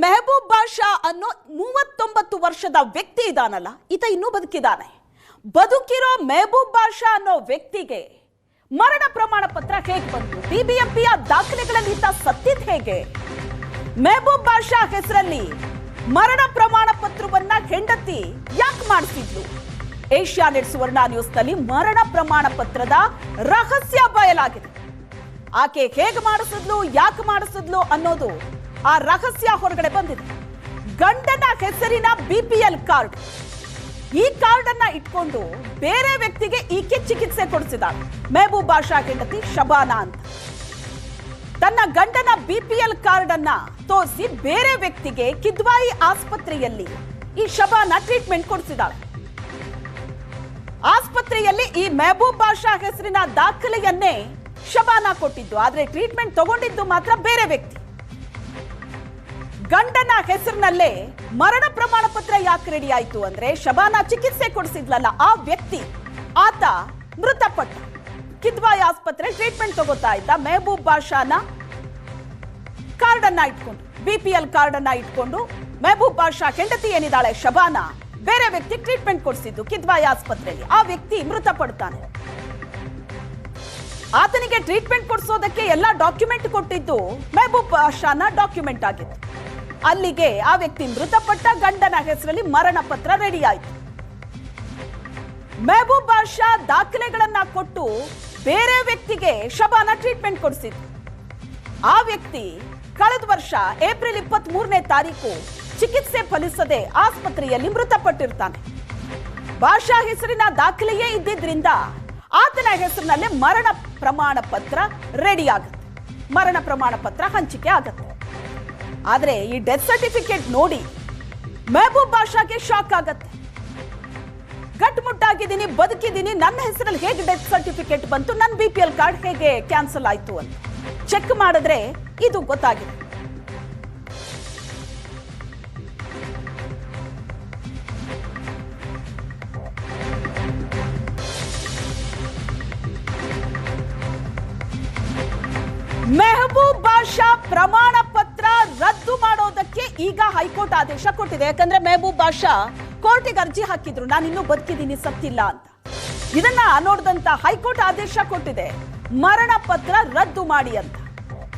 ಮೆಹಬೂಬ್ ಬಾಷಾ ಅನ್ನೋ 39 ವರ್ಷದ ವ್ಯಕ್ತಿ ಇದಾನಲ್ಲ, ಈತ ಇನ್ನೂ ಬದುಕಿದ್ದಾನೆ. ಬದುಕಿರೋ ಮೆಹಬೂಬ್ ಬಾಷಾ ಅನ್ನೋ ವ್ಯಕ್ತಿಗೆ ಮರಣ ಪ್ರಮಾಣ ಪತ್ರ ಹೇಗೆ ಬಂತು? ಬಿಬಿಎಂಪಿಯ ದಾಖಲೆಗಳಲ್ಲಿ ಈತ ಸತ್ತಿದ್ ಹೇಗೆ? ಮೆಹಬೂಬ್ ಬಾಷಾ ಹೆಸರಲ್ಲಿ ಮರಣ ಪ್ರಮಾಣ ಪತ್ರವನ್ನ ಹೆಂಡತಿ ಯಾಕೆ ಮಾಡಿಸಿದ್ಲು? ಏಷ್ಯಾನೆಟ್ ಸುವರ್ಣ ನ್ಯೂಸ್ನಲ್ಲಿ ಮರಣ ಪ್ರಮಾಣ ಪತ್ರದ ರಹಸ್ಯ ಬಯಲಾಗಿದೆ. ಆಕೆ ಹೇಗೆ ಮಾಡಿಸಿದ್ಲು, ಯಾಕೆ ಮಾಡಿಸಿದ್ಲು ಅನ್ನೋದು ಆ ರಹಸ್ಯ ಹೊರಗಡೆ ಬಂದಿದೆ. ಗಂಡನ ಹೆಸರಿನ ಬಿಪಿಎಲ್ ಕಾರ್ಡ್, ಈ ಕಾರ್ಡ್ ಅನ್ನ ಇಟ್ಕೊಂಡು ಬೇರೆ ವ್ಯಕ್ತಿಗೆ ಈಕೆ ಚಿಕಿತ್ಸೆ ಕೊಡಿಸಿದಾಳೆ. ಮೆಹಬೂಬ್ ಬಾಷಾ ಹೆಂಡತಿ ಶಬಾನಾ ಅಂತ ತನ್ನ ಗಂಡನ ಬಿಪಿಎಲ್ ಕಾರ್ಡ್ ಅನ್ನ ತೋರಿಸಿ ಬೇರೆ ವ್ಯಕ್ತಿಗೆ ಕಿದ್ವಾಯಿ ಆಸ್ಪತ್ರೆಯಲ್ಲಿ ಈ ಶಬಾನಾ ಟ್ರೀಟ್ಮೆಂಟ್ ಕೊಡಿಸಿದಾಳೆ. ಆಸ್ಪತ್ರೆಯಲ್ಲಿ ಈ ಮೆಹಬೂಬ್ ಬಾಷಾ ಹೆಸರಿನ ದಾಖಲೆಯನ್ನೇ ಶಬಾನಾ ಕೊಟ್ಟಿದ್ದು, ಆದ್ರೆ ಟ್ರೀಟ್ಮೆಂಟ್ ತಗೊಂಡಿದ್ದು ಮಾತ್ರ ಬೇರೆ ವ್ಯಕ್ತಿ. ಗಂಡನ ಹೆಸರಿನಲ್ಲೇ ಮರಣ ಪ್ರಮಾಣ ಪತ್ರ ಯಾಕೆ ರೆಡಿ ಆಯ್ತು ಅಂದ್ರೆ, ಶಬಾನಾ ಚಿಕಿತ್ಸೆ ಕೊಡಿಸಿದ್ಲಲ್ಲ ಆ ವ್ಯಕ್ತಿ, ಆತ ಮೃತಪಟ್ಟ. ಕಿದ್ವಾಯಿ ಆಸ್ಪತ್ರೆ ಟ್ರೀಟ್ಮೆಂಟ್ ತಗೋತಾ ಇದ್ದ. ಮೆಹಬೂಬ್ ಬಾಷಾನ ಕಾರ್ಡ್ ಅನ್ನ ಇಟ್ಕೊಂಡು, ಬಿಪಿಎಲ್ ಕಾರ್ಡ್ ಅನ್ನ ಇಟ್ಕೊಂಡು ಮೆಹಬೂಬ್ ಬಾಷಾ ಹೆಂಡತಿ ಏನಿದ್ದಾಳೆ ಶಬಾನಾ, ಬೇರೆ ವ್ಯಕ್ತಿ ಟ್ರೀಟ್ಮೆಂಟ್ ಕೊಡಿಸಿದ್ದು ಕಿದ್ವಾಯಿ ಆಸ್ಪತ್ರೆಯಲ್ಲಿ. ಆ ವ್ಯಕ್ತಿ ಮೃತಪಡ್ತಾನೆ. ಆತನಿಗೆ ಟ್ರೀಟ್ಮೆಂಟ್ ಕೊಡಿಸೋದಕ್ಕೆ ಎಲ್ಲ ಡಾಕ್ಯುಮೆಂಟ್ ಕೊಟ್ಟಿದ್ದು ಮೆಹಬೂಬ್ ಬಾಷಾನ ಡಾಕ್ಯುಮೆಂಟ್ ಆಗಿತ್ತು. ಅಲ್ಲಿಗೆ ಆ ವ್ಯಕ್ತಿ ಮೃತಪಟ್ಟ. ಗಂಡನ ಹೆಸರಲ್ಲಿ ಮರಣ ಪತ್ರ ರೆಡಿ ಆಯಿತು. ಮೆಹಬೂಬ್ ಬಾಷಾ ದಾಖಲೆಗಳನ್ನ ಕೊಟ್ಟು ಬೇರೆ ವ್ಯಕ್ತಿಗೆ ಶಬಾನಾ ಟ್ರೀಟ್ಮೆಂಟ್ ಕೊಡಿಸಿದ್ರು. ಆ ವ್ಯಕ್ತಿ ಕಳೆದ ವರ್ಷ ಏಪ್ರಿಲ್ 23ನೇ ತಾರೀಕು ಚಿಕಿತ್ಸೆ ಫಲಿಸದೆ ಆಸ್ಪತ್ರೆಯಲ್ಲಿ ಮೃತಪಟ್ಟಿರ್ತಾನೆ. ಬಾಷಾ ಹೆಸರಿನ ದಾಖಲೆಯೇ ಇದ್ದಿದ್ರಿಂದ ಆತನ ಹೆಸರಿನಲ್ಲೇ ಮರಣ ಪ್ರಮಾಣ ಪತ್ರ ರೆಡಿ ಆಗುತ್ತೆ, ಮರಣ ಪ್ರಮಾಣ ಪತ್ರ ಹಂಚಿಕೆ ಆಗುತ್ತೆ. ಆದ್ರೆ ಈ ಡೆತ್ ಸರ್ಟಿಫಿಕೇಟ್ ನೋಡಿ ಮೆಹಬೂಬ್ ಬಾಷಾಗೆ ಶಾಕ್ ಆಗತ್ತೆ. ಗಟ್ಮುಟ್ಟಾಗಿದ್ದೀನಿ, ಬದುಕಿದ್ದೀನಿ, ನನ್ನ ಹೆಸರಲ್ಲಿ ಹೇಗೆ ಡೆತ್ ಸರ್ಟಿಫಿಕೇಟ್ ಬಂತು, ನನ್ನ ಬಿಪಿಎಲ್ ಕಾರ್ಡ್ ಹೇಗೆ ಕ್ಯಾನ್ಸಲ್ ಆಯ್ತು ಅಂತ ಚೆಕ್ ಮಾಡಿದ್ರೆ ಇದು ಗೊತ್ತಾಗಿದೆ. ಮೆಹಬೂಬ್ ಬಾಷಾ ಪ್ರಮಾಣ ಪತ್ರ ರದ್ದು ಮಾಡೋದಕ್ಕೆ ಈಗ ಹೈಕೋರ್ಟ್ ಆದೇಶ ಕೊಟ್ಟಿದೆ. ಯಾಕಂದ್ರೆ ಮೆಹಬೂಬ್ ಬಾಷಾ ಕೋರ್ಟಿಗೆ ಅರ್ಜಿ ಹಾಕಿದ್ರು, ನಾನು ಇನ್ನೂ ಬದುಕಿದ್ದೀನಿ, ಸತ್ತಿಲ್ಲ ಅಂತ. ಇದನ್ನ ನೋಡಿದಂತ ಹೈಕೋರ್ಟ್ ಆದೇಶ ಕೊಟ್ಟಿದೆ, ಮರಣ ಪತ್ರ ರದ್ದು ಮಾಡಿ ಅಂತ.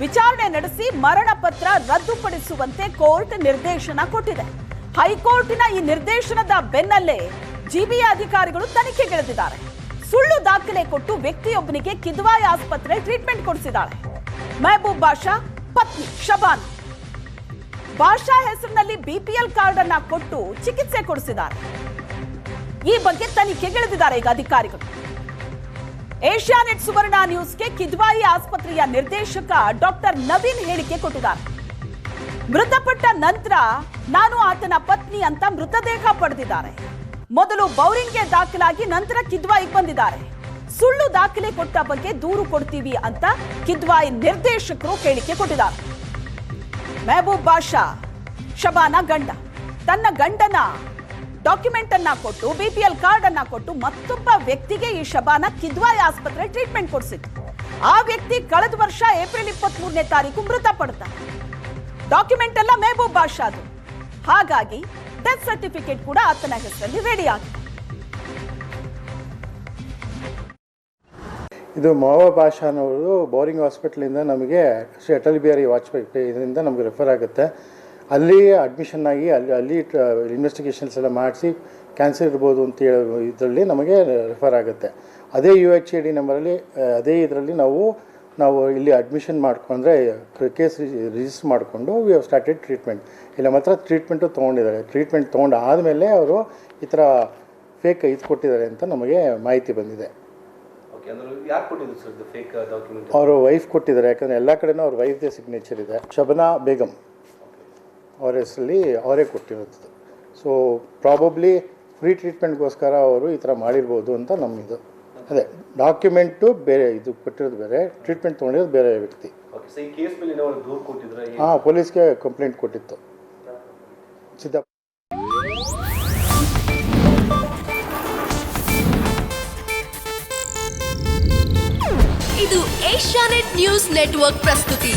ವಿಚಾರಣೆ ನಡೆಸಿ ಮರಣ ಪತ್ರ ರದ್ದುಪಡಿಸುವಂತೆ ಕೋರ್ಟ್ ನಿರ್ದೇಶನ ಕೊಟ್ಟಿದೆ. ಹೈಕೋರ್ಟಿನ ಈ ನಿರ್ದೇಶನದ ಬೆನ್ನಲ್ಲೇ ಜಿಬಿಎ ಅಧಿಕಾರಿಗಳು ತನಿಖೆಗಿಳಿದಿದ್ದಾರೆ. ಸುಳ್ಳು ದಾಖಲೆ ಕೊಟ್ಟು ವ್ಯಕ್ತಿಯೊಬ್ಬನಿಗೆ ಕಿದ್ವಾಯಿ ಆಸ್ಪತ್ರೆ ಟ್ರೀಟ್ಮೆಂಟ್ ಕೊಡಿಸಿದ್ದಾಳೆ ಮೆಹಬೂಬ್ ಬಾಷಾ ಪತ್ನಿ ಶಬಾನಾ. ಬಾಷಾ ಹೆಸರಿನಲ್ಲಿ ಬಿಪಿಎಲ್ ಕಾರ್ಡ್ ಅನ್ನ ಕೊಟ್ಟು ಚಿಕಿತ್ಸೆ ಕೊಡಿಸಿದ್ದಾರೆ. ಈ ಬಗ್ಗೆ ತನಿಖೆಗಿಳಿದಿದ್ದಾರೆ ಈಗ ಅಧಿಕಾರಿಗಳು. ಏಷ್ಯಾನೆಟ್ ಸುವರ್ಣ ನ್ಯೂಸ್ಗೆ ಕಿದ್ವಾಯಿ ಆಸ್ಪತ್ರೆಯ ನಿರ್ದೇಶಕ ಡಾಕ್ಟರ್ ನವೀನ್ ಹೇಳಿಕೆ ಕೊಟ್ಟಿದ್ದಾರೆ. ಮೃತಪಟ್ಟ ನಂತರ ನಾನು ಆತನ ಪತ್ನಿ ಅಂತ ಮೃತದೇಹ ಪಡೆದಿದ್ದಾರೆ. ಮೊದಲು ಬೌರಿಂಗ್ಗೆ ದಾಖಲಾಗಿ ನಂತರ ಕಿದ್ವಾಯಿಗೆ ಬಂದಿದ್ದಾರೆ. ಸುಳ್ಳು ದಾಖಲೆ ಕೊಟ್ಟ ಬಗ್ಗೆ ದೂರು ಕೊಡ್ತೀವಿ ಅಂತ ಕಿದ್ವಾಯಿ ನಿರ್ದೇಶಕರು ಹೇಳಿಕೆ ಕೊಟ್ಟಿದ್ದಾರೆ. ಮೆಹಬೂಬ್ ಬಾಷಾ ಶಬಾನಾ ಗಂಡ ತನ್ನ ಗಂಡನ ಡಾಕ್ಯುಮೆಂಟ್ ಅನ್ನ ಕೊಟ್ಟು, ಬಿಪಿಎಲ್ ಕಾರ್ಡ್ ಅನ್ನ ಕೊಟ್ಟು ಮತ್ತೊಬ್ಬ ವ್ಯಕ್ತಿಗೆ ಈ ಶಬಾನಾ ಕಿದ್ವಾಯಿ ಆಸ್ಪತ್ರೆ ಟ್ರೀಟ್ಮೆಂಟ್ ಕೊಡಿಸಿತ್ತು. ಆ ವ್ಯಕ್ತಿ ಕಳೆದ ವರ್ಷ ಏಪ್ರಿಲ್ 23ನೇ ತಾರೀಕು ಮೃತಪಡ್ತಾನೆ. ಡಾಕ್ಯುಮೆಂಟ್ ಎಲ್ಲ ಮೆಹಬೂಬ್ ಬಾಷಾದು. ಹಾಗಾಗಿ ಡೆತ್ ಸರ್ಟಿಫಿಕೇಟ್ ಕೂಡ ಆತನ ಹೆಸರಲ್ಲಿ ರೆಡಿ ಆಗಿದೆ. ಇದು ಮೆಹಬೂಬ್ ಬಾಷಾನವರು ಬೋರಿಂಗ್ ಹಾಸ್ಪಿಟ್ಲಿಂದ ನಮಗೆ ಶ್ರೀ ಅಟಲ್ ಬಿಹಾರಿ ವಾಜಪೇಯಿ ಇದರಿಂದ ನಮಗೆ ರೆಫರ್ ಆಗುತ್ತೆ. ಅಲ್ಲಿ ಅಡ್ಮಿಷನ್ ಆಗಿ ಅಲ್ಲಿ ಇನ್ವೆಸ್ಟಿಗೇಷನ್ಸ್ ಎಲ್ಲ ಮಾಡಿಸಿ ಕ್ಯಾನ್ಸರ್ ಇರ್ಬೋದು ಅಂತ ಹೇಳೋ ಇದರಲ್ಲಿ ನಮಗೆ ರೆಫರ್ ಆಗುತ್ತೆ. ಅದೇ UHAD ನಂಬರಲ್ಲಿ ಅದೇ ಇದರಲ್ಲಿ ನಾವು ಇಲ್ಲಿ ಅಡ್ಮಿಷನ್ ಮಾಡಿಕೊಂಡ್ರೆ ಕೇಸ್ ರಿಜಿಸ್ಟರ್ ಮಾಡಿಕೊಂಡು ವಿ ಹ್ಯಾವ್ ಸ್ಟಾರ್ಟೆಡ್ ಟ್ರೀಟ್ಮೆಂಟ್. ಇಲ್ಲ ಮಾತ್ರ ಟ್ರೀಟ್ಮೆಂಟು ತೊಗೊಂಡಿದ್ದಾರೆ. ಟ್ರೀಟ್ಮೆಂಟ್ ತೊಗೊಂಡು ಆದಮೇಲೆ ಅವರು ಈ ಥರ ಫೇಕ್ ಇದು ಕೊಟ್ಟಿದ್ದಾರೆ ಅಂತ ನಮಗೆ ಮಾಹಿತಿ ಬಂದಿದೆ. ಅವರು ವೈಫ್ ಕೊಟ್ಟಿದ್ದಾರೆ, ಯಾಕಂದರೆ ಎಲ್ಲ ಕಡೆನೂ ಅವ್ರ ವೈಫ್ದೇ ಸಿಗ್ನೇಚರ್ ಇದೆ. ಶಬನಾ ಬೇಗಮ್ ಅವ್ರ ಹೆಸರಲ್ಲಿ ಅವರೇ ಕೊಟ್ಟಿರೋದು. ಸೊ ಪ್ರಾಬಬ್ಲಿ ಫ್ರೀ ಟ್ರೀಟ್ಮೆಂಟ್ಗೋಸ್ಕರ ಅವರು ಈ ಥರ ಮಾಡಿರ್ಬೋದು ಅಂತ ನಮ್ಮದು. ಅದೇ ಡಾಕ್ಯುಮೆಂಟು ಬೇರೆ, ಇದು ಕೊಟ್ಟಿರೋದು ಬೇರೆ, ಟ್ರೀಟ್ಮೆಂಟ್ ತೊಗೊಂಡಿರೋದು ಬೇರೆ ವ್ಯಕ್ತಿ. ಹಾಂ, ಪೊಲೀಸ್ಗೆ ಕಂಪ್ಲೇಂಟ್ ಕೊಟ್ಟಿತ್ತು. ಸಿದ್ದಪ್ಪ ಇದು ಏಷ್ಯಾನೆಟ್ ನ್ಯೂಸ್ ನೆಟ್ವರ್ಕ್ ಪ್ರಸ್ತುತಿ.